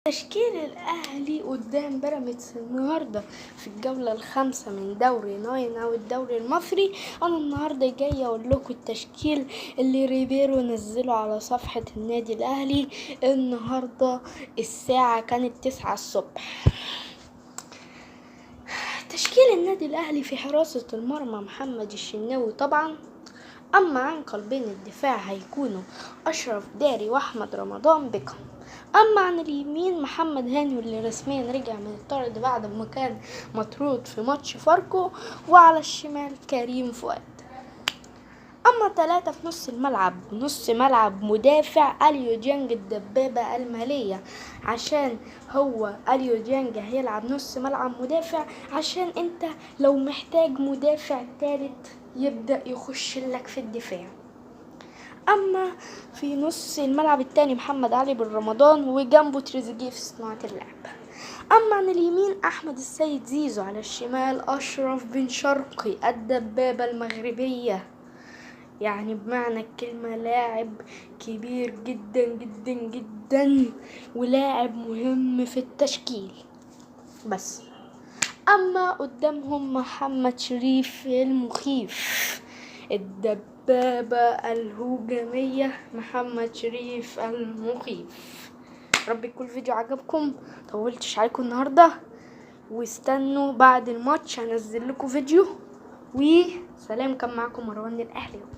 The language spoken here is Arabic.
تشكيل الأهلي قدام بيراميدز النهاردة في الجولة الخامسة من دوري ناين أو الدوري المصري. أنا النهاردة جاي أقول لكم التشكيل اللي ريبيرو نزله على صفحة النادي الأهلي النهاردة. الساعة كانت 9 الصبح. تشكيل النادي الأهلي: في حراسة المرمى محمد الشناوي طبعا. أما عن قلبين الدفاع هيكونوا أشرف داري وأحمد رمضان بكم. أما عن اليمين محمد هاني واللي رسميا رجع من الطرد بعد ما كان مطرود في ماتش فاركو. وعلى الشمال كريم فؤاد. أما 3 في نص ملعب مدافع أليو ديانج الدبابة المالية، عشان هو أليو ديانج هيلعب نص ملعب مدافع عشان انت لو محتاج مدافع ثالث يبدأ يخش لك في الدفاع. أما في نص الملعب التاني محمد علي بن رمضان وجنبه تريزيجيه في صناعة اللعب. أما عن اليمين أحمد السيد زيزو، على الشمال أشرف بن شرقي الدبابة المغربية، يعني بمعنى الكلمة لاعب كبير جدا جدا جدا ولاعب مهم في التشكيل بس. أما قدامهم محمد شريف المخيف الدبابة الهجومية، محمد شريف المخيف. رب يكون الفيديو عجبكم، طولتش عليكم النهاردة، واستنوا بعد الماتش هنزل لكم فيديو. وسلام، كان معكم مروان الأهلي.